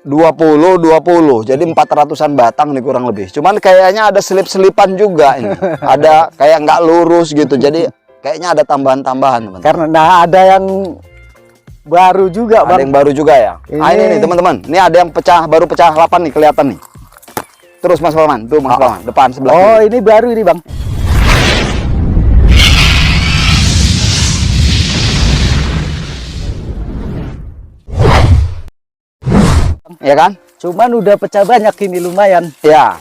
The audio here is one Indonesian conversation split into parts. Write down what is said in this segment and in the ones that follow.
20. Jadi 400-an batang nih kurang lebih. Cuman kayaknya ada selip-selipan juga ini. Ada kayak nggak lurus gitu. Jadi kayaknya ada tambahan-tambahan, teman-teman. Karena ada yang baru juga, Bang. Ada yang baru juga ya. Nah, ini nih, teman-teman. Ini ada yang baru pecah 8 nih, kelihatan nih. Terus Mas Parman, tuh Mas Parman, depan sebelah kiri. Oh, ini baru ini, Bang. Ya kan? Cuman udah pecah banyak ini, lumayan. Ya.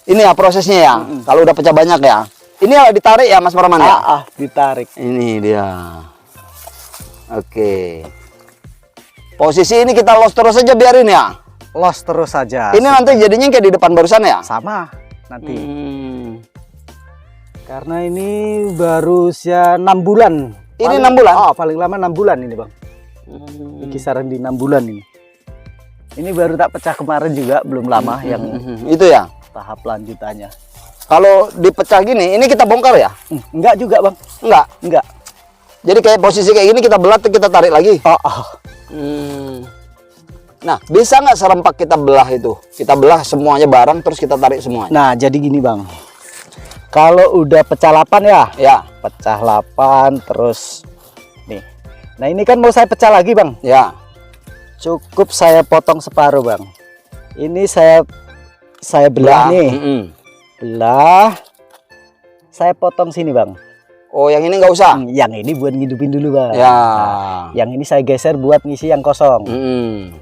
Ini ya prosesnya ya. Kalau udah pecah banyak ya. Ini ya ditarik ya Mas Parman ya. Ditarik. Ini dia. Oke. Posisi ini kita los terus aja biarin ya. Los terus saja. Ini nanti jadinya kayak di depan barusan ya. Sama nanti. Karena ini baru usia 6 bulan. Ini 6 bulan? Oh, paling lama 6 bulan ini, Bang. Ini kisaran di 6 bulan ini. Ini baru tak pecah kemarin juga, belum lama yang itu ya. Tahap lanjutannya. Kalau dipecah gini, ini kita bongkar ya? Enggak juga, Bang. Enggak. Jadi kayak posisi kayak gini kita belah, kita tarik lagi. Nah, bisa nggak serempak kita belah itu? Kita belah semuanya bareng, terus kita tarik semuanya. Nah, jadi gini, Bang. Kalau udah pecah 8 ya? Ya. Pecah 8, terus nih. Nah, ini kan mau saya pecah lagi, Bang. Ya. Cukup saya potong separuh, Bang. Ini saya belah nih. Belah. Saya potong sini, Bang. Oh, yang ini nggak usah? Yang ini buat ngidupin dulu, Bang. Ya. Nah, yang ini saya geser buat ngisi yang kosong.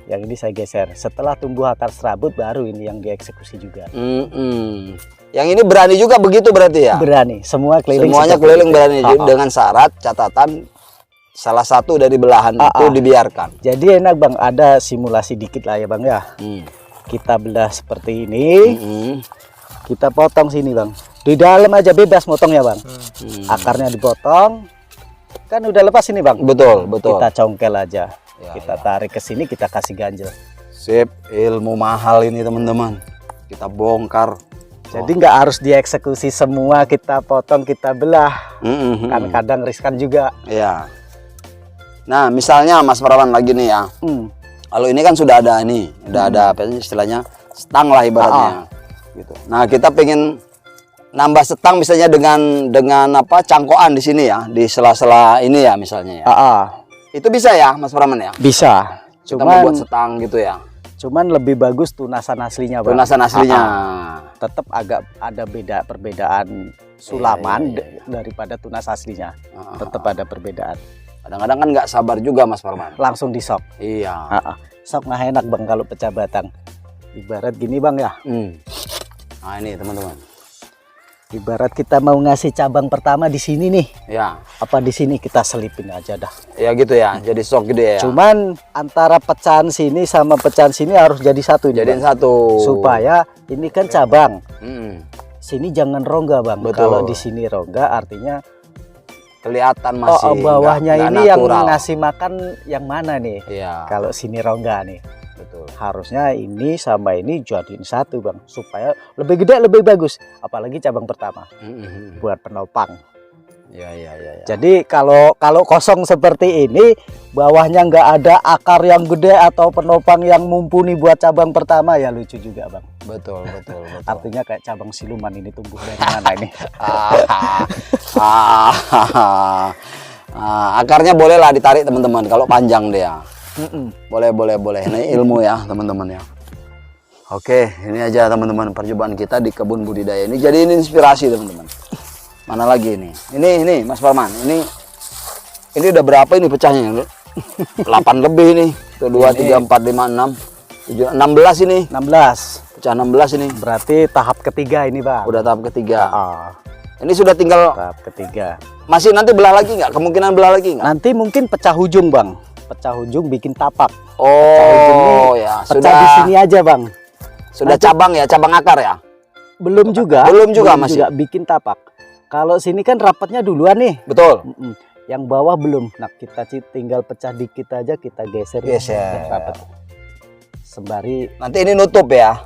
Yang ini saya geser. Setelah tumbuh akar serabut, baru ini yang dieksekusi juga. Yang ini berani juga begitu berarti ya? Berani. Semuanya keliling berani. Dengan syarat, catatan, salah satu dari belahan itu dibiarkan. Jadi enak, Bang. Ada simulasi dikit lah ya, Bang ya. Kita belah seperti ini. Kita potong sini, Bang. Di dalam aja bebas motongnya, Bang. Akarnya dipotong. Kan udah lepas ini, Bang. Betul. Kita congkel aja. Kita tarik ke sini, kita kasih ganjel. Sip, ilmu mahal ini, teman-teman. Kita bongkar. Jadi nggak harus dieksekusi semua, kita potong, kita belah. Kan kadang riskan juga. Iya. Nah, misalnya Mas Parman lagi nih ya. Kalau ini kan sudah ada ini, udah ada apa istilahnya stang lah ibaratnya. Gitu. Nah, kita pengen nambah setang misalnya dengan apa cangkokan di sini ya, di sela-sela ini ya misalnya ya. Itu bisa ya Mas Parman ya? Bisa. Kita membuat setang gitu ya. Cuman lebih bagus tunasan aslinya, Bang. Tunasan aslinya. Tetap agak ada perbedaan sulaman daripada tunas aslinya. Tetap ada perbedaan. Kadang-kadang kan nggak sabar juga Mas Parman. Langsung di sok. Iya. Sok nggak enak, Bang, kalau pecah batang. Ibarat gini, Bang ya. Nah, ini teman-teman. Ibarat kita mau ngasih cabang pertama di sini nih. Ya. Apa di sini kita selipin aja dah. Ya gitu ya. Jadi sok gede ya. Cuman antara pecahan sini sama pecahan sini harus jadi satu. Jadiin satu. Supaya ini kan cabang. Sini jangan rongga, Bang. Kalau di sini rongga artinya kelihatan masih bawahnya nggak ini natural. Yang ngasih makan yang mana nih? Iya. Kalau sini rongga nih. Betul. Harusnya ini sama ini jadiin satu, Bang, supaya lebih gede lebih bagus, apalagi cabang pertama buat penopang. Ya. Jadi kalau kosong seperti ini, bawahnya nggak ada akar yang gede atau penopang yang mumpuni buat cabang pertama, ya lucu juga, Bang. Betul. Artinya kayak cabang siluman ini tumbuh dari mana ini. Akarnya bolehlah ditarik teman-teman kalau panjang dia. Boleh. Ini ilmu ya teman-teman ya. Oke, ini aja teman-teman percobaan kita di kebun budidaya ini. Jadi ini inspirasi teman-teman. Mana lagi ini? Ini Mas Parman. Ini udah berapa ini pecahnya? 8 lebih nih. 1, 2, 3, 4, 5, 6, 7, 16 ini. 16. Pecah 16 ini. Berarti tahap ketiga ini, Bang. Udah tahap ketiga. Ini sudah tinggal tahap ketiga. Masih nanti belah lagi nggak? Kemungkinan belah lagi nggak? Nanti mungkin pecah ujung, Bang. Pecah ujung bikin tapak. Oh ya, pecah sudah di sini aja, Bang. Sudah nanti, cabang ya, cabang akar ya? Belum juga masih. Juga bikin tapak. Kalau sini kan rapatnya duluan nih. Betul. Yang bawah belum. Nah, kita tinggal pecah dikit aja, kita geser. Rapet. Sembari nanti ini nutup ya.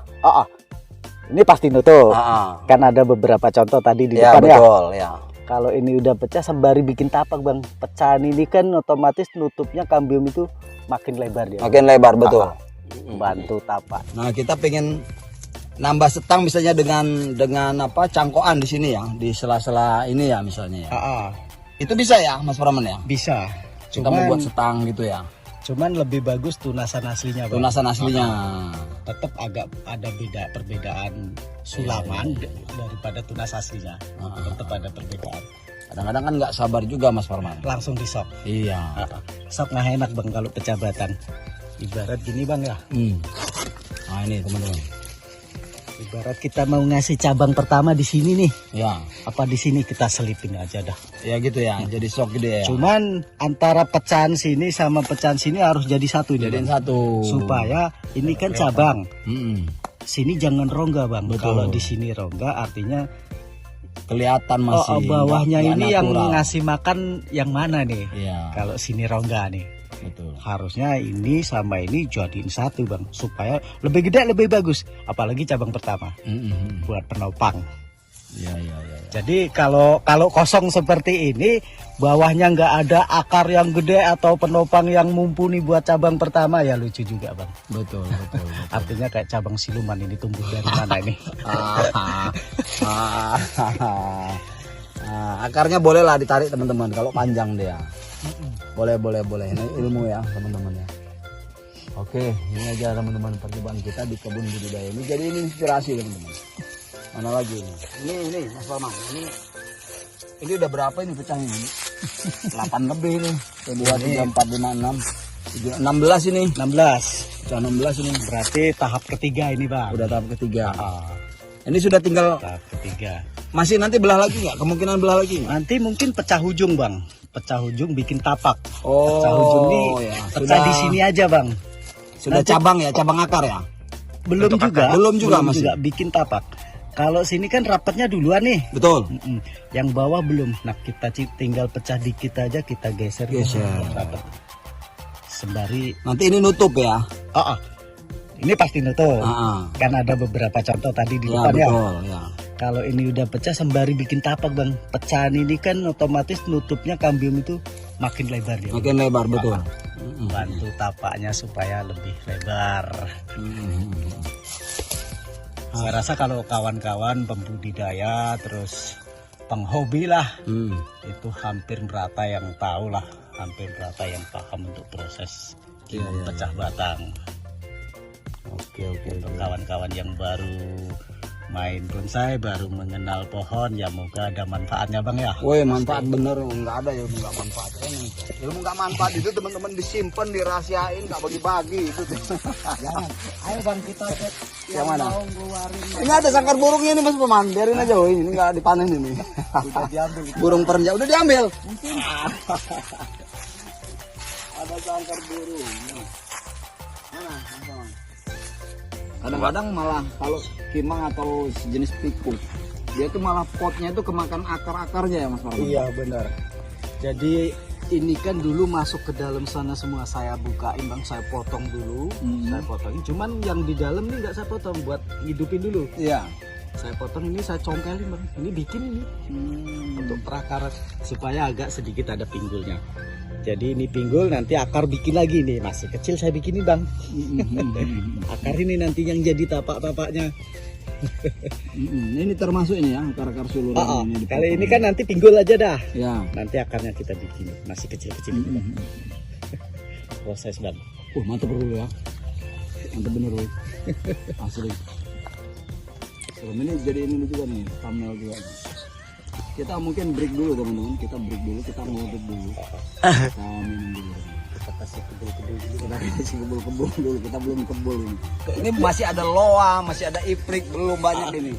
Ini pasti nutup. Kan ada beberapa contoh tadi di depan ya. Betul ya. Kalau ini udah pecah, sembari bikin tapak, Bang. Pecahan ini kan otomatis nutupnya kambium itu makin lebar dia. Makin lebar, betul. bantu tapak. Nah, kita pengen nambah setang misalnya dengan apa cangkokan di sini ya, di sela-sela ini ya misalnya ya. Itu bisa ya Mas Praman ya? Bisa. Kita mau buat setang gitu ya. Cuman lebih bagus tunasan aslinya, Bang. Tunasan aslinya. Tetap agak ada perbedaan sulaman daripada tunas aslinya. Tetap ada perbedaan. Kadang-kadang kan nggak sabar juga Mas Praman. Langsung di sok. Iya. Sok nggak enak Bang kalau pecah batang. Ibarat gini Bang ya. Nah ini teman-teman. Ibarat kita mau ngasih cabang pertama di sini nih. Ya. Apa di sini kita selipin aja dah. Ya gitu ya. Jadi sok gede ya. Cuman antara pecahan sini sama pecahan sini harus jadi satu. Jadiin satu. Supaya ini kan cabang. Sini jangan rongga Bang. Kalau di sini rongga artinya kelihatan masih. Bawahnya gak ini natural. yang ngasih makan yang mana nih? Iya. Kalau sini rongga nih. Betul. Harusnya ini sama ini jadiin satu Bang, supaya lebih gede lebih bagus, apalagi cabang pertama buat penopang. Ya. Jadi kalau kosong seperti ini, bawahnya nggak ada akar yang gede atau penopang yang mumpuni buat cabang pertama, ya lucu juga Bang. Betul. Artinya kayak cabang siluman ini tumbuh dari mana ini? Akarnya bolehlah ditarik teman-teman kalau panjang dia. Boleh. Ini ilmu ya teman-teman ya. Oke, ini aja teman-teman percobaan kita di kebun budidaya ini. Jadi ini inspirasi teman-teman. Mana lagi ini? Ini Mas Praman. Ini udah berapa ini pecahnya ini? 8 lebih nih. 2, 3, 4, 5, 6, 16 ini. 16. Pecah 16 ini. Berarti tahap ketiga ini Bang. Udah tahap ketiga. Ini sudah tinggal tahap ketiga. Masih nanti belah lagi nggak? Kemungkinan belah lagi nggak? Nanti mungkin pecah ujung Bang. Pecah ujung bikin tapak. Oh, pecah ujung ini ya. pecah di sini aja Bang. Sudah nanti, cabang ya, cabang akar ya? Belum juga. Belum juga masih. Bikin tapak. Kalau sini kan rapatnya duluan nih. Betul. Yang bawah belum. Nah kita tinggal pecah dikit aja, kita geser. Rapat. Sembari. Nanti ini nutup ya? Ini pasti nutup. Kan ada beberapa contoh tadi di depan ya. Betul, ya. Kalau ini udah pecah sembari bikin tapak Bang. Pecahan ini kan otomatis nutupnya kambium itu makin lebar dia. Makin lebar betul. Bantu tapaknya supaya lebih lebar. Saya rasa kalau kawan-kawan pembudidaya terus penghobi lah, itu hampir merata yang tahu lah, hampir merata yang paham untuk proses pecah batang. Oke. Untuk kawan-kawan yang baru main bonsai, baru mengenal pohon, ya moga ada manfaatnya Bang ya. Woi manfaat bener, nggak ada ilmu nggak manfaat. Ilmu nggak manfaat itu teman-teman disimpan, dirahasiain, nggak bagi-bagi itu. Jangan. Ayo Bang kita cek yang mana? Mau ngeluarin. Ini ada sangkar burungnya nih Mas Praman, biarin aja woi, ini nggak dipanen ini. Udah diambil. Burung perenjak udah diambil. Mungkin. Ada sangkar burung. Mana? Kadang-kadang malah kalau kimang atau sejenis pikuk, dia tuh malah potnya itu kemakan akar-akarnya ya Mas Praman. Iya benar. Jadi ini kan dulu masuk ke dalam sana semua, saya bukain Bang, saya potong dulu, saya potongin. Cuman yang di dalam ini nggak saya potong, buat hidupin dulu. Iya. Saya potong ini, saya congkelin Bang. Ini bikin ini untuk perakar supaya agak sedikit ada pinggulnya. Jadi ini pinggul, nanti akar bikin lagi nih, masih kecil saya bikinin Bang. Akar ini nanti yang jadi tapak-tapaknya. Ini termasuk ini ya, akar-akar sulur ini. Kali ini kan nanti pinggul aja dah. Ya. Nanti akarnya kita bikin, masih kecil-kecil. Proses Bang. Mantap dulu ya. Mantap bener loh. Asli. Ini jadi ini juga nih, thumbnail juga. Kita mungkin break dulu teman-teman, kita break dulu, kita ngobrol dulu, kita minum dulu, kita kasih kebul-kebul dulu, kita kasih kebul-kebul dulu, kita belum kebul ini. Ini masih ada loa, masih ada iprik, belum banyak ini.